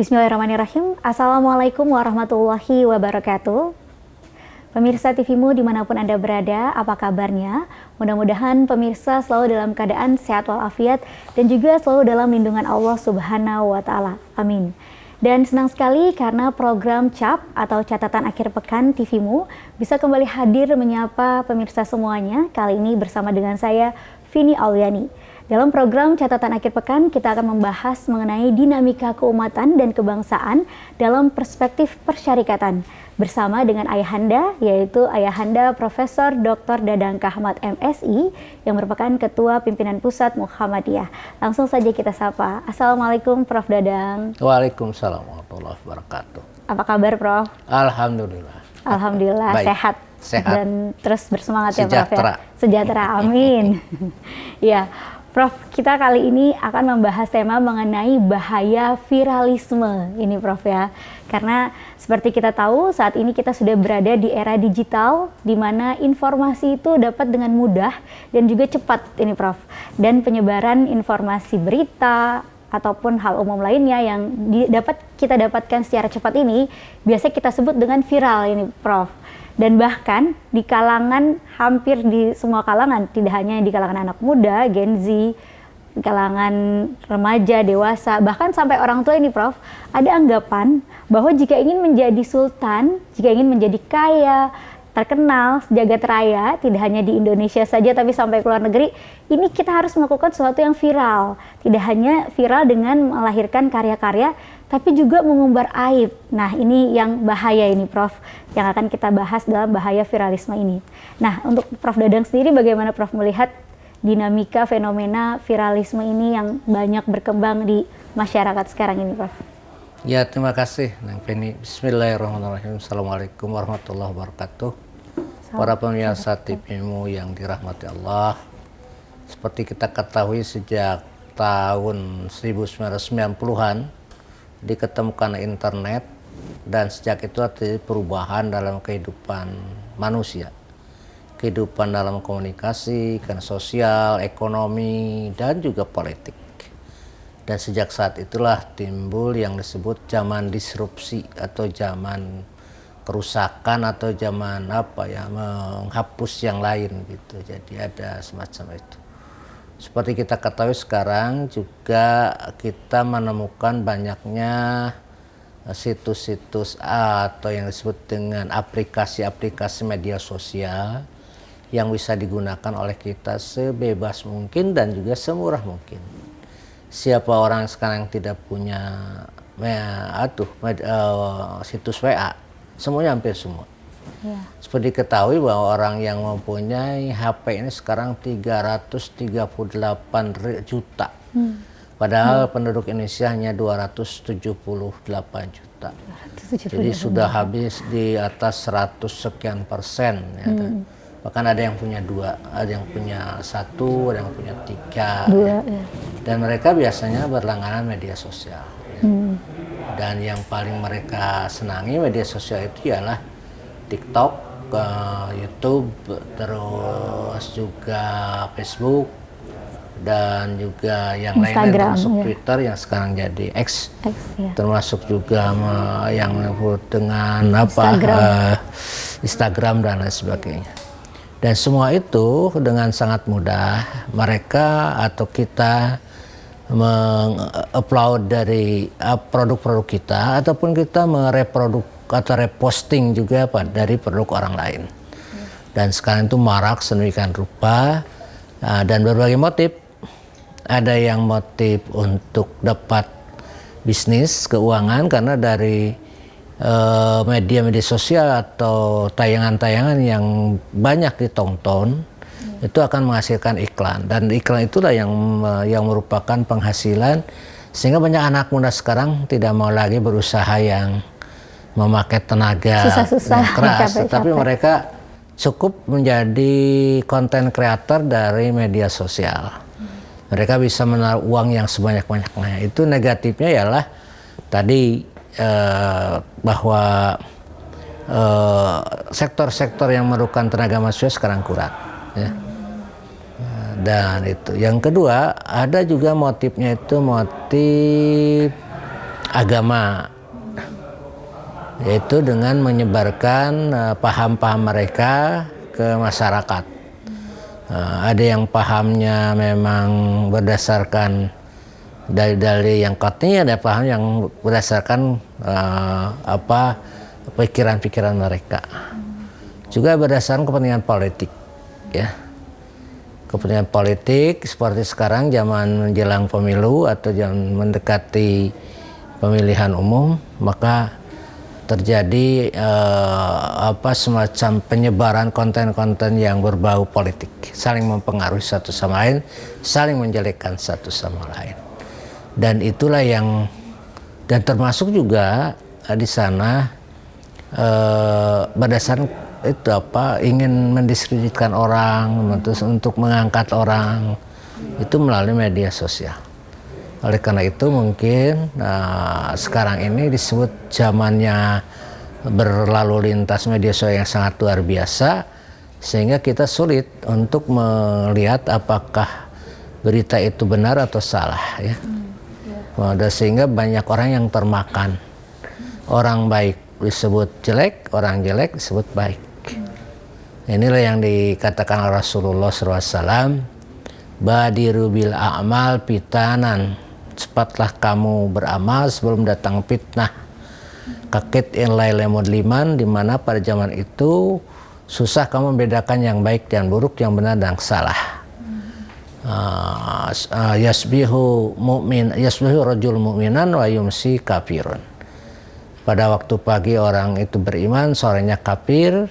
Bismillahirrahmanirrahim. Assalamualaikum warahmatullahi wabarakatuh. Pemirsa TVmu dimanapun Anda berada, apa kabarnya? Mudah-mudahan pemirsa selalu dalam keadaan sehat walafiat dan juga selalu dalam lindungan Allah Subhanahu wa Ta'ala. Amin. Dan senang sekali karena program CAP atau Catatan Akhir Pekan TVmu bisa kembali hadir menyapa pemirsa semuanya. Kali ini bersama dengan saya, Vini Auliani. Dalam program Catatan Akhir Pekan, kita akan membahas mengenai dinamika keumatan dan kebangsaan dalam perspektif persyarikatan bersama dengan ayahanda, yaitu ayahanda Profesor Dr. Dadang Kahmat MSI yang merupakan Ketua Pimpinan Pusat Muhammadiyah. Langsung saja kita sapa. Assalamualaikum Prof. Dadang. Waalaikumsalam warahmatullahi wabarakatuh. Apa kabar Prof? Alhamdulillah. Alhamdulillah. Baik. Sehat dan terus bersemangat ya Prof ya. Sejahtera. Amin. Ya. Prof, kita kali ini akan membahas tema mengenai bahaya viralisme ini Prof ya. Karena seperti kita tahu saat ini kita sudah berada di era digital di mana informasi itu dapat dengan mudah dan juga cepat ini Prof. Dan penyebaran informasi berita ataupun hal umum lainnya yang dapat kita dapatkan secara cepat ini biasa kita sebut dengan viral ini Prof. Dan bahkan di kalangan hampir di semua kalangan, tidak hanya di kalangan anak muda, Gen Z, di kalangan remaja, dewasa, bahkan sampai orang tua ini Prof, ada anggapan bahwa jika ingin menjadi sultan, jika ingin menjadi kaya, terkenal, sejagat raya, tidak hanya di Indonesia saja tapi sampai ke luar negeri, ini kita harus melakukan sesuatu yang viral. Tidak hanya viral dengan melahirkan karya-karya, tapi juga mengumbar aib. Nah, ini yang bahaya ini Prof, yang akan kita bahas dalam bahaya viralisme ini. Nah, untuk Prof Dadang sendiri bagaimana Prof melihat dinamika fenomena viralisme ini yang banyak berkembang di masyarakat sekarang ini Prof? Ya, terima kasih Nang Penny. Bismillahirrahmanirrahim. Assalamualaikum warahmatullahi wabarakatuh. Para pemirsa TVmu yang dirahmati Allah. Seperti kita ketahui sejak tahun 1990-an diketemukan internet dan sejak itu terjadi perubahan dalam kehidupan manusia, kehidupan dalam komunikasi, sosial, ekonomi, dan juga politik. Dan sejak saat itulah timbul yang disebut zaman disrupsi atau zaman kerusakan atau zaman menghapus yang lain gitu. Jadi ada semacam itu. Seperti kita ketahui sekarang juga kita menemukan banyaknya situs-situs atau yang disebut dengan aplikasi-aplikasi media sosial yang bisa digunakan oleh kita sebebas mungkin dan juga semurah mungkin. Siapa orang sekarang yang tidak punya situs WA, semuanya hampir semua. Ya. Seperti diketahui bahwa orang yang mempunyai HP ini sekarang 338 juta. Padahal penduduk Indonesia hanya 278 juta. Jadi sudah habis di atas 100 sekian persen. Ya. Bahkan ada yang punya 2, ada yang punya 1, ada yang punya 3. Ya. Dan mereka biasanya berlangganan media sosial. Ya. Dan yang paling mereka senangi media sosial itu ialah TikTok, YouTube, terus juga Facebook, dan juga yang lainnya termasuk ya. Twitter yang sekarang jadi X ya. Termasuk juga yang disebut dengan Instagram dan lain sebagainya. Dan semua itu dengan sangat mudah mereka atau kita mengupload dari produk-produk kita ataupun kita mereproduk atau reposting juga dari produk orang lain. Dan sekarang itu marak sedemikian rupa dan berbagai motif. Ada yang motif untuk dapat bisnis, keuangan karena dari media-media sosial atau tayangan-tayangan yang banyak ditonton itu akan menghasilkan iklan, dan iklan itulah yang merupakan penghasilan sehingga banyak anak muda sekarang tidak mau lagi berusaha yang memakai tenaga yang keras, tetapi mereka cukup menjadi konten kreator dari media sosial. Mereka bisa menaruh uang yang sebanyak-banyaknya. Itu negatifnya ialah tadi bahwa sektor-sektor yang memerlukan tenaga manusia sekarang kurang. Ya. Dan itu. Yang kedua, ada juga motifnya itu motif agama, yaitu dengan menyebarkan paham-paham mereka ke masyarakat. Ada yang pahamnya memang berdasarkan dalil-dalil yang qat'i, ada paham yang berdasarkan pikiran-pikiran mereka. Juga berdasarkan kepentingan politik, ya. Kepentingan politik seperti sekarang zaman menjelang pemilu atau zaman mendekati pemilihan umum, maka terjadi semacam penyebaran konten-konten yang berbau politik, saling mempengaruhi satu sama lain, saling menjelekkan satu sama lain. Dan itulah dan termasuk juga di sana berdasarkan itu ingin mendiskreditkan orang, terus untuk mengangkat orang itu melalui media sosial. Oleh karena itu mungkin sekarang ini disebut zamannya berlalu lintas media sosial yang sangat luar biasa, sehingga kita sulit untuk melihat apakah berita itu benar atau salah, ya. Sehingga banyak orang yang termakan. Orang baik disebut jelek, orang jelek disebut baik. Inilah yang dikatakan Rasulullah SAW, badiru bil a'mal fitanan, cepatlah kamu beramal sebelum datang fitnah. Kakit in laila mudliman, di mana pada zaman itu susah kamu membedakan yang baik dan buruk, yang benar dan salah. Yasbihu rajul mu'minan wa yumsi kafirun. Pada waktu pagi orang itu beriman, sorenya kafir.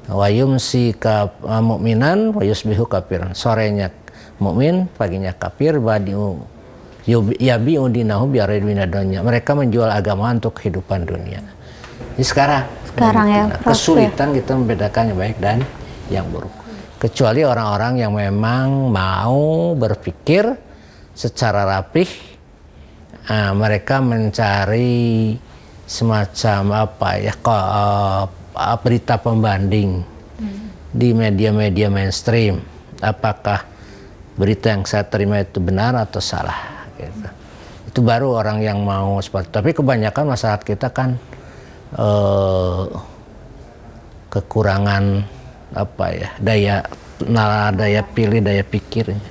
Wa yumsi mu'minan wa yusbihu kafiran. Sorenya mukmin, paginya kafir. Badiu yabi'u dinahu bi'arid dunya. Mereka menjual agama untuk kehidupan dunia. Jadi sekarang ya, kesulitan kita membedakan yang baik dan yang buruk. Kecuali orang-orang yang memang mau berpikir secara rapih, mereka mencari semacam berita pembanding di media-media mainstream, apakah berita yang saya terima itu benar atau salah, gitu. Itu baru orang yang mau seperti itu. Tapi kebanyakan masyarakat kita kan kekurangan daya pilih, daya pikirnya.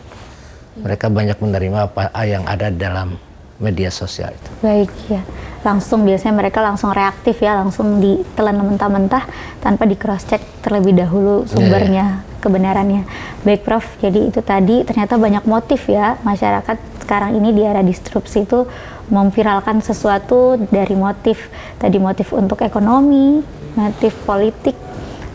Mereka banyak menerima apa yang ada dalam media sosial itu. Baik, ya. Biasanya mereka langsung reaktif, ya, langsung ditelan mentah-mentah tanpa di cross check terlebih dahulu sumbernya, kebenarannya. Baik, Prof. Jadi itu tadi ternyata banyak motif, ya, masyarakat sekarang ini di era disrupsi itu memviralkan sesuatu dari motif untuk ekonomi, motif politik,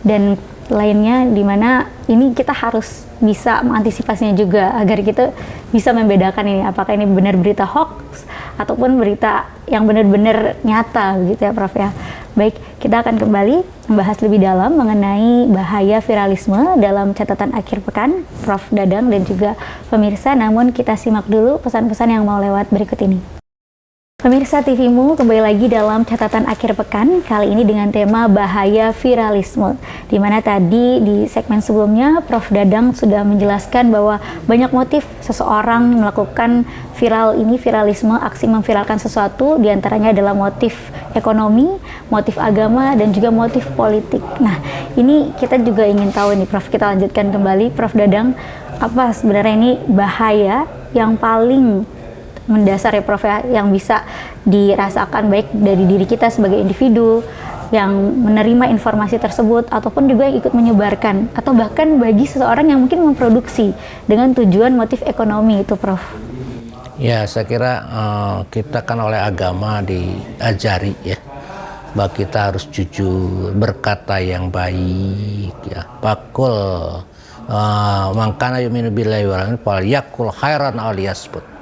dan lainnya, di mana ini kita harus bisa mengantisipasinya juga agar kita bisa membedakan ini apakah ini benar berita hoax ataupun berita yang benar-benar nyata, begitu ya, Prof, ya. Baik, kita akan kembali membahas lebih dalam mengenai bahaya viralisme dalam catatan akhir pekan Prof Dadang dan juga pemirsa. Namun kita simak dulu pesan-pesan yang mau lewat berikut ini. Pemirsa TVMU, kembali lagi dalam catatan akhir pekan, kali ini dengan tema bahaya viralisme. Di mana tadi di segmen sebelumnya Prof Dadang sudah menjelaskan bahwa banyak motif seseorang melakukan viralisme, aksi memviralkan sesuatu, diantaranya adalah motif ekonomi, motif agama, dan juga motif politik. Nah, ini kita juga ingin tahu nih, Prof, kita lanjutkan kembali. Prof Dadang, apa sebenarnya ini bahaya yang paling mendasar, ya, Prof, ya, yang bisa dirasakan baik dari diri kita sebagai individu yang menerima informasi tersebut ataupun juga yang ikut menyebarkan, atau bahkan bagi seseorang yang mungkin memproduksi dengan tujuan motif ekonomi itu, Prof? Ya, saya kira kita kan oleh agama diajari, ya, bahwa kita harus jujur, berkata yang baik, ya. Pakul mangkana yuminu billahi wal yakul khairan aw liyasmut.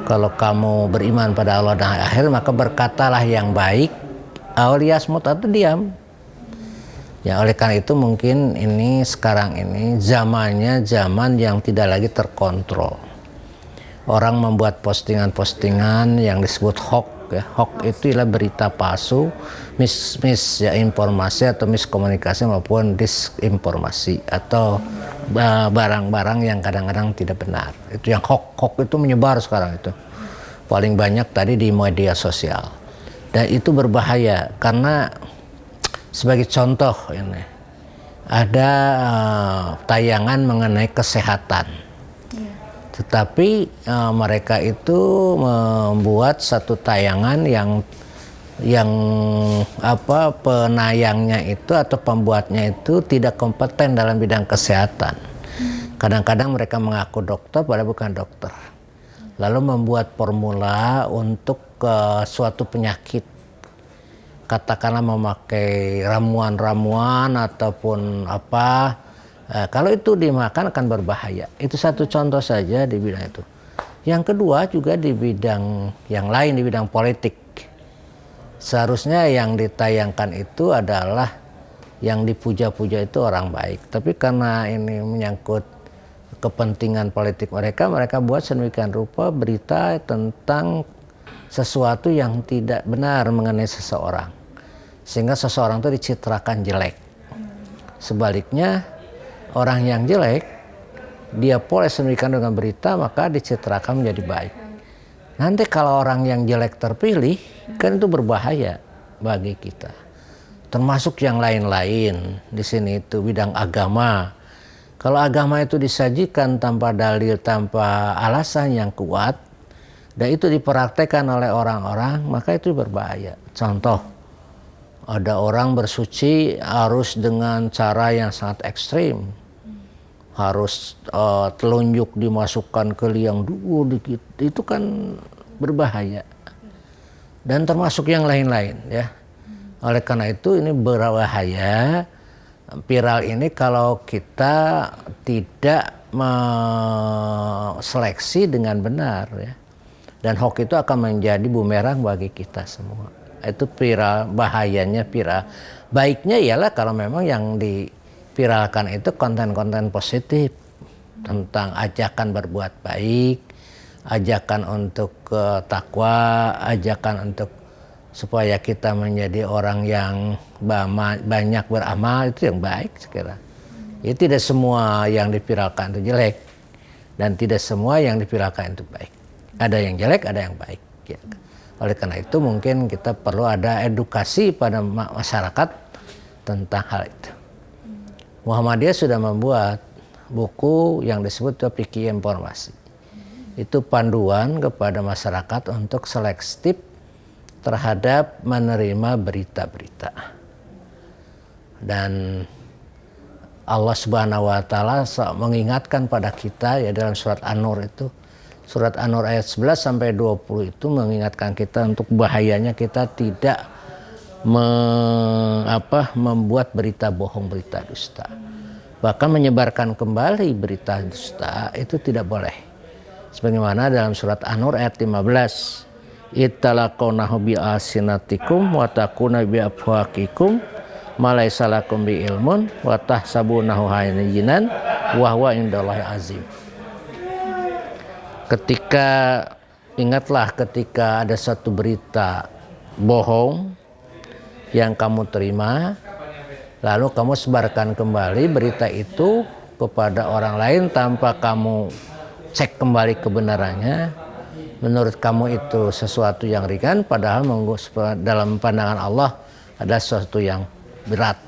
Kalau kamu beriman pada Allah dan akhir, maka berkatalah yang baik, awliyasmut, atau diam. Ya, oleh karena itu mungkin ini sekarang ini zamannya zaman yang tidak lagi terkontrol. Orang membuat postingan-postingan yang disebut hoax, ya. Hoax itu adalah berita palsu, informasi atau miskomunikasi maupun disinformasi atau barang-barang yang kadang-kadang tidak benar. Itu yang hoax itu menyebar sekarang itu. paling banyak tadi di media sosial. Dan itu berbahaya karena sebagai contoh ini ada tayangan mengenai kesehatan. Tetapi mereka itu membuat satu tayangan yang penayangnya itu atau pembuatnya itu tidak kompeten dalam bidang kesehatan. Kadang-kadang mereka mengaku dokter padahal bukan dokter. Lalu membuat formula untuk suatu penyakit. Katakanlah memakai ramuan-ramuan ataupun apa. Kalau itu dimakan akan berbahaya. Itu satu contoh saja di bidang itu. Yang kedua juga di bidang yang lain, di bidang politik. Seharusnya yang ditayangkan itu adalah yang dipuja-puja itu orang baik. Tapi karena ini menyangkut kepentingan politik mereka buat sedemikian rupa berita tentang sesuatu yang tidak benar mengenai seseorang. Sehingga seseorang itu dicitrakan jelek. Sebaliknya, orang yang jelek, dia poles sedemikian dengan berita, maka dicitrakan menjadi baik. Nanti kalau orang yang jelek terpilih, kan itu berbahaya bagi kita. Termasuk yang lain-lain di sini itu bidang agama. Kalau agama itu disajikan tanpa dalil, tanpa alasan yang kuat, dan itu dipraktekkan oleh orang-orang, maka itu berbahaya. Contoh, ada orang bersuci harus dengan cara yang sangat ekstrim. Harus telunjuk dimasukkan ke liang dulu dikit, itu kan berbahaya. Dan termasuk yang lain-lain ya. Oleh karena itu ini berbahaya. Viral ini kalau kita tidak seleksi dengan benar ya. Dan hoax itu akan menjadi bumerang bagi kita semua. Itu viral, bahayanya viral. Baiknya ialah kalau memang yang diviralkan itu konten-konten positif tentang ajakan berbuat baik, ajakan untuk takwa, ajakan untuk supaya kita menjadi orang yang banyak beramal, itu yang baik sekira. Ya, tidak semua yang diviralkan itu jelek dan tidak semua yang diviralkan itu baik. Ada yang jelek, ada yang baik. Ya. Oleh karena itu mungkin kita perlu ada edukasi pada masyarakat tentang hal itu. Muhammadiyah sudah membuat buku yang disebut Fikih Informasi. Itu panduan kepada masyarakat untuk selektif terhadap menerima berita-berita. Dan Allah Subhanahu wa taala mengingatkan pada kita ya dalam surat An-Nur itu. Surat An-Nur ayat 11 sampai 20 itu mengingatkan kita untuk bahayanya kita tidak membuat berita bohong, berita dusta. Bahkan menyebarkan kembali berita dusta itu tidak boleh. Sebagaimana dalam surat An-Nur ayat 15, ittalaqunahu bi alsinatikum wa taquna bi afwaqikum ma laysa lakum bi ilmun wa tahsabunahu hayyinan wa huwa indallahi azim. Ingatlah ketika ada satu berita bohong yang kamu terima, lalu kamu sebarkan kembali berita itu kepada orang lain tanpa kamu cek kembali kebenarannya. Menurut kamu itu sesuatu yang ringan, padahal dalam pandangan Allah ada sesuatu yang berat.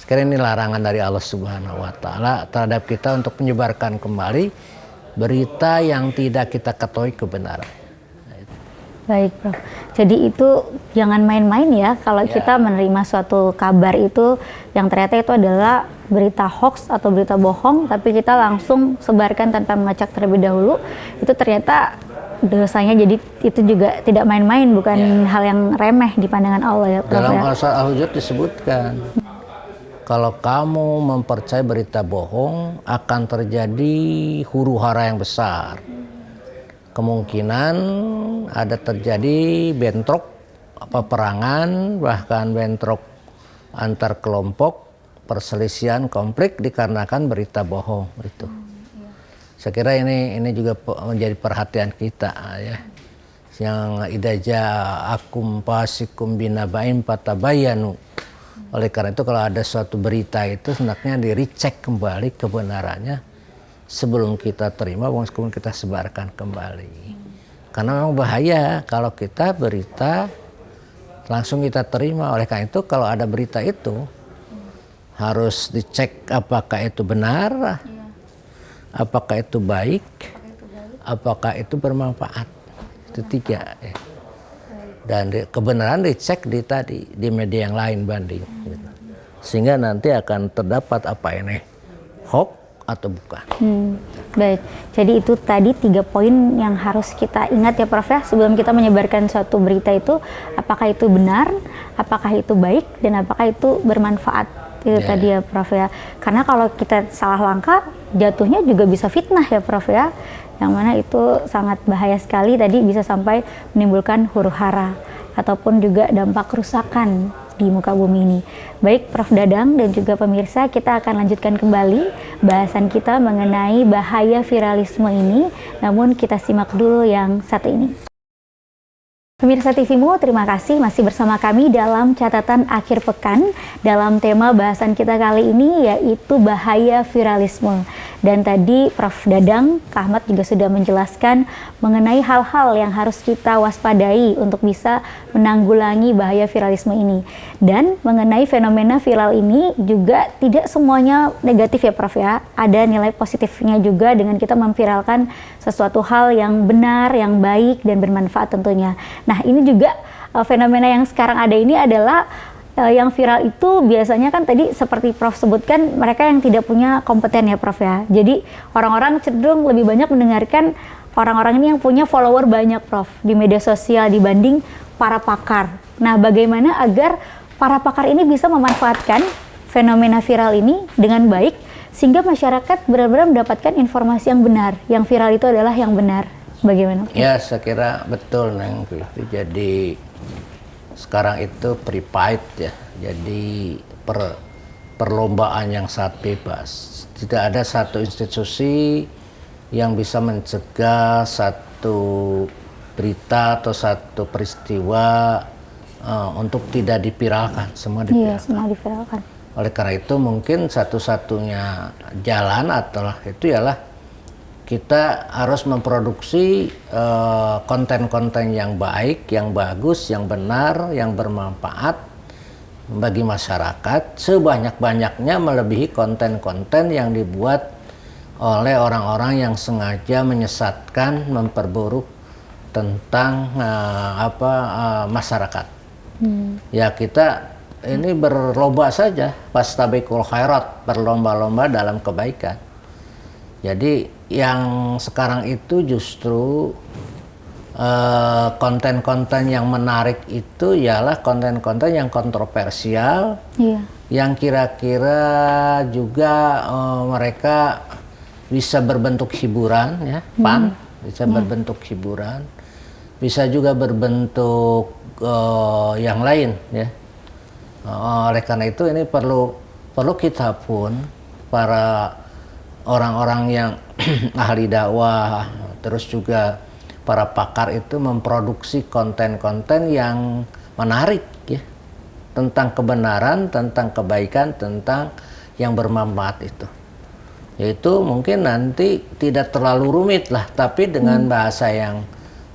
Sekarang ini larangan dari Allah Subhanahu wa taala terhadap kita untuk menyebarkan kembali berita yang tidak kita ketahui kebenaran. Baik, Prof. Jadi itu jangan main-main ya kalau kita menerima suatu kabar itu yang ternyata itu adalah berita hoax atau berita bohong, tapi kita langsung sebarkan tanpa mengecek terlebih dahulu. Itu ternyata dosanya jadi itu juga tidak main-main, bukan hal yang remeh di pandangan Allah ya, Prof. Dalam Al-Surah Al-Hujurat disebutkan kalau kamu mempercayai berita bohong akan terjadi huru-hara yang besar. Kemungkinan ada terjadi bentrok, peperangan, bahkan bentrok antar kelompok, perselisihan, konflik dikarenakan berita bohong itu. Saya kira ini juga menjadi perhatian kita ya. Yang idaja akum pasikum binaba'in patabayanu. Oleh karena itu kalau ada suatu berita itu hendaknya di-recheck kembali kebenarannya sebelum kita terima, sebelum kita sebarkan kembali. karena memang bahaya kalau kita berita langsung kita terima. Oleh karena itu kalau ada berita itu harus dicek apakah itu benar, apakah itu baik, apakah itu bermanfaat. Itu 3 ya. Dan kebenaran dicek di media yang lain banding gitu. Sehingga nanti akan terdapat apa ini hoax atau bukan. Baik, jadi itu tadi 3 poin yang harus kita ingat ya Prof ya sebelum kita menyebarkan suatu berita itu, apakah itu benar, apakah itu baik, dan apakah itu bermanfaat. Itu tadi ya Prof ya. Karena kalau kita salah langkah jatuhnya juga bisa fitnah ya Prof ya. Yang mana itu sangat bahaya sekali, tadi bisa sampai menimbulkan huru-hara ataupun juga dampak kerusakan di muka bumi ini. Baik Prof Dadang dan juga pemirsa, kita akan lanjutkan kembali bahasan kita mengenai bahaya viralisme ini, namun kita simak dulu yang satu ini. Pemirsa TVMU, terima kasih masih bersama kami dalam catatan akhir pekan dalam tema bahasan kita kali ini yaitu bahaya viralisme. Dan tadi Prof Dadang, Kak Ahmad juga sudah menjelaskan mengenai hal-hal yang harus kita waspadai untuk bisa menanggulangi bahaya viralisme ini. Dan mengenai fenomena viral ini juga tidak semuanya negatif ya Prof ya. Ada nilai positifnya juga dengan kita memviralkan sesuatu hal yang benar, yang baik dan bermanfaat tentunya. Nah ini juga fenomena yang sekarang ada ini adalah yang viral itu biasanya kan tadi seperti Prof sebutkan mereka yang tidak punya kompeten ya Prof ya. Jadi orang-orang cenderung lebih banyak mendengarkan orang-orang ini yang punya follower banyak Prof di media sosial dibanding para pakar. Nah bagaimana agar para pakar ini bisa memanfaatkan fenomena viral ini dengan baik sehingga masyarakat benar-benar mendapatkan informasi yang benar. Yang viral itu adalah yang benar. Bagaimana? Ya saya kira betul Neng. Jadi sekarang itu prepaid ya, jadi perlombaan yang sangat bebas. Tidak ada satu institusi yang bisa mencegah satu berita atau satu peristiwa untuk tidak dipiralkan, semua dipiralkan. Iya, semua dipiralkan. Oleh karena itu mungkin satu-satunya jalan adalah itu ialah kita harus memproduksi konten-konten yang baik, yang bagus, yang benar, yang bermanfaat bagi masyarakat sebanyak-banyaknya melebihi konten-konten yang dibuat oleh orang-orang yang sengaja menyesatkan, memperburuk tentang masyarakat. Ya kita ini berlomba saja, fastabiqul khairat, berlomba-lomba dalam kebaikan. Jadi yang sekarang itu justru konten-konten yang menarik itu ialah konten-konten yang kontroversial, yang kira-kira juga mereka bisa berbentuk hiburan, ya, bisa berbentuk hiburan, bisa juga berbentuk yang lain, ya. Oleh karena itu ini perlu kita pun para orang-orang yang ahli dakwah, terus juga para pakar itu memproduksi konten-konten yang menarik ya, tentang kebenaran, tentang kebaikan, tentang yang bermanfaat itu. Yaitu mungkin nanti tidak terlalu rumit lah, tapi dengan bahasa yang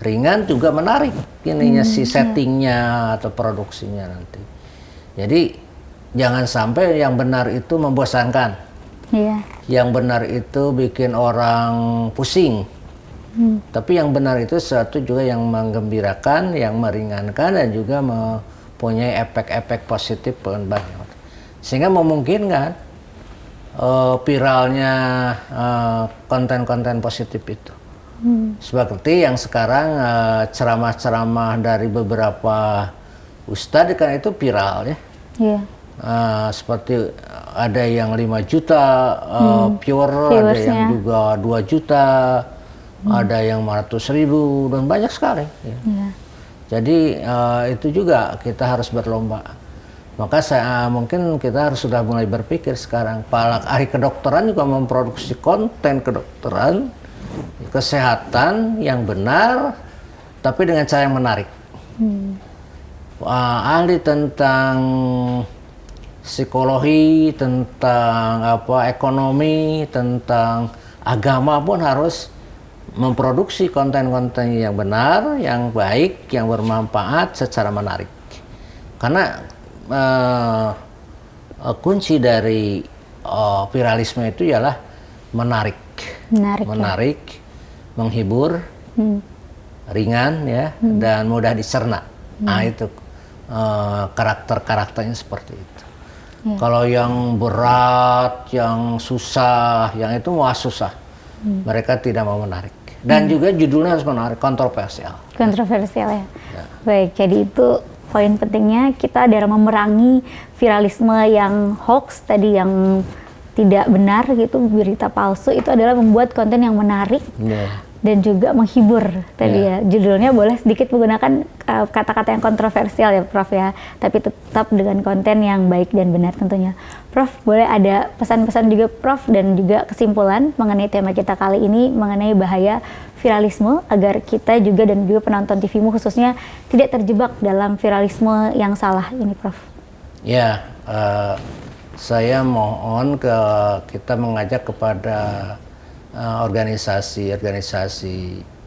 ringan juga menarik ininya si settingnya atau produksinya nanti. Jadi jangan sampai yang benar itu membosankan. Yang benar itu bikin orang pusing. Tapi yang benar itu sesuatu juga yang menggembirakan, yang meringankan, dan juga mempunyai efek-efek positif banyak. Sehingga memungkinkan viralnya konten-konten positif itu. Seperti yang sekarang ceramah-ceramah dari beberapa ustadz kan itu viral ya. Seperti ada yang 5 juta viewer, ada yang juga 2 juta, ada yang 500.000 dan banyak sekali. Ya. Jadi itu juga kita harus berlomba. Maka mungkin kita harus sudah mulai berpikir sekarang. Para ahli kedokteran juga memproduksi konten kedokteran, kesehatan yang benar, tapi dengan cara yang menarik. Ahli tentang psikologi, tentang ekonomi, tentang agama pun harus memproduksi konten-konten yang benar, yang baik, yang bermanfaat secara menarik. Karena kunci dari viralisme itu ialah menarik, menghibur, ringan ya, dan mudah dicerna. Nah itu karakter-karakternya seperti itu. Kalau yang berat, yang susah, yang itu wah susah, mereka tidak mau menarik. Dan juga judulnya harus menarik, kontroversial. Kontroversial ya. Baik, jadi itu poin pentingnya kita dalam memerangi viralisme yang hoax tadi, yang tidak benar gitu, berita palsu, itu adalah membuat konten yang menarik. Dan juga menghibur tadi ya. Judulnya boleh sedikit menggunakan kata-kata yang kontroversial ya Prof ya, tapi tetap dengan konten yang baik dan benar tentunya. Prof, boleh ada pesan-pesan juga Prof dan juga kesimpulan mengenai tema kita kali ini mengenai bahaya viralisme agar kita juga dan juga penonton TV-mu khususnya tidak terjebak dalam viralisme yang salah ini Prof. Ya, saya mohon kita mengajak kepada organisasi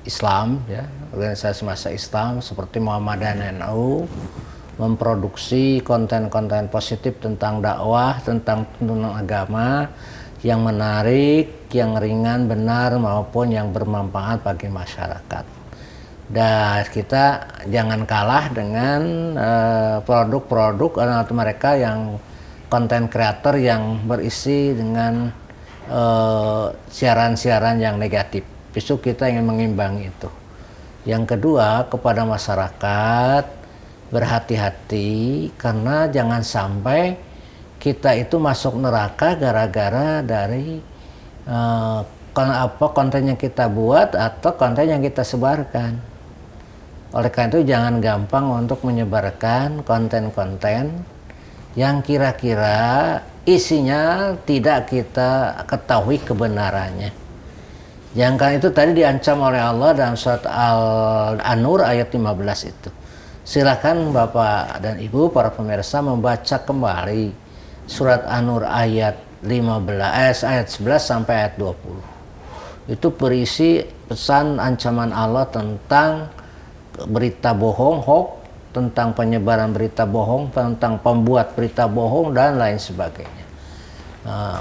Islam ya, organisasi massa Islam seperti Muhammadiyah NU memproduksi konten-konten positif tentang dakwah, tentang tuntunan agama yang menarik, yang ringan, benar maupun yang bermanfaat bagi masyarakat. Dan kita jangan kalah dengan produk-produk atau mereka yang konten kreator yang berisi dengan siaran-siaran yang negatif. Besok kita ingin mengimbangi itu. Yang kedua, kepada masyarakat berhati-hati karena jangan sampai kita itu masuk neraka gara-gara dari konten yang kita buat atau konten yang kita sebarkan. Oleh karena itu jangan gampang untuk menyebarkan konten-konten yang kira-kira isinya tidak kita ketahui kebenarannya. Yang kan itu tadi diancam oleh Allah dalam surat An-Nur ayat 15 itu. Silakan Bapak dan Ibu para pemirsa membaca kembali surat An-Nur ayat 11 sampai ayat 20. Itu berisi pesan ancaman Allah tentang berita bohong, hoax, tentang penyebaran berita bohong, tentang pembuat berita bohong dan lain sebagainya.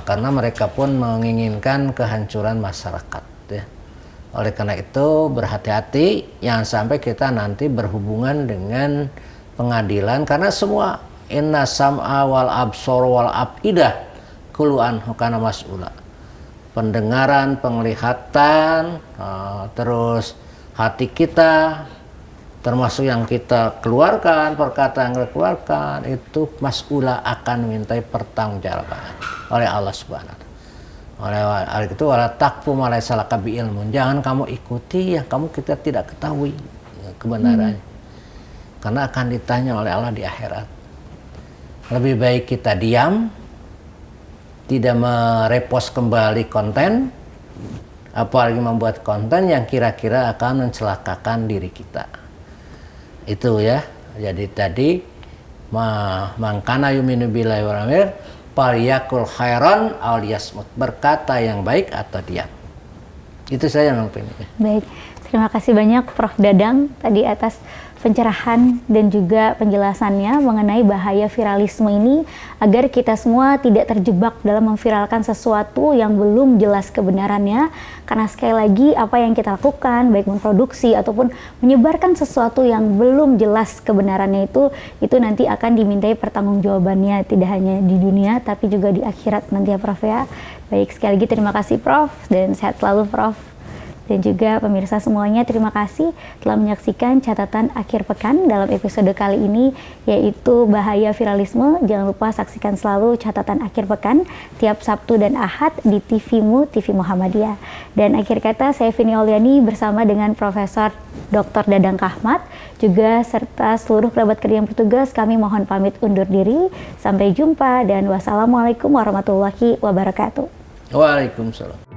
Karena mereka pun menginginkan kehancuran masyarakat ya. Oleh karena itu berhati-hati jangan sampai kita nanti berhubungan dengan pengadilan, karena semua inna sam'a wal absor wal afidah kullu anhu kana mas'ula. Pendengaran, penglihatan, terus hati kita, termasuk yang kita keluarkan, perkataan yang kita keluarkan, itu mas'ula akan mintai pertanggungjawaban oleh Allah Subhanahu wa Ta'ala. Oleh itu wala taqfu ma laysa laka bi ilmun. Jangan kamu ikuti yang kita tidak ketahui kebenarannya. Karena akan ditanya oleh Allah di akhirat. Lebih baik kita diam, tidak merepost kembali konten, apalagi membuat konten yang kira-kira akan mencelakakan diri kita. Itu ya. Jadi tadi mangkana yuminu billahi wal yawmil falyakul khairan aw liyasmut, berkata yang baik atau diam. Itu saya yang pengen. Baik, terima kasih banyak Prof Dadang tadi atas pencerahan dan juga penjelasannya mengenai bahaya viralisme ini agar kita semua tidak terjebak dalam memviralkan sesuatu yang belum jelas kebenarannya, karena sekali lagi apa yang kita lakukan baik memproduksi ataupun menyebarkan sesuatu yang belum jelas kebenarannya itu nanti akan dimintai pertanggungjawabannya tidak hanya di dunia tapi juga di akhirat nanti ya Prof ya. Baik, sekali lagi terima kasih Prof dan sehat selalu Prof. Dan juga pemirsa semuanya, terima kasih telah menyaksikan catatan akhir pekan dalam episode kali ini, yaitu bahaya viralisme. Jangan lupa saksikan selalu catatan akhir pekan tiap Sabtu dan Ahad di TV-mu, TV Muhammadiyah. Dan akhir kata, saya Vini Oliani bersama dengan Profesor Dr. Dadang Kahmat, juga serta seluruh kerabat kerja yang bertugas, kami mohon pamit undur diri. Sampai jumpa dan wassalamualaikum warahmatullahi wabarakatuh. Waalaikumsalam.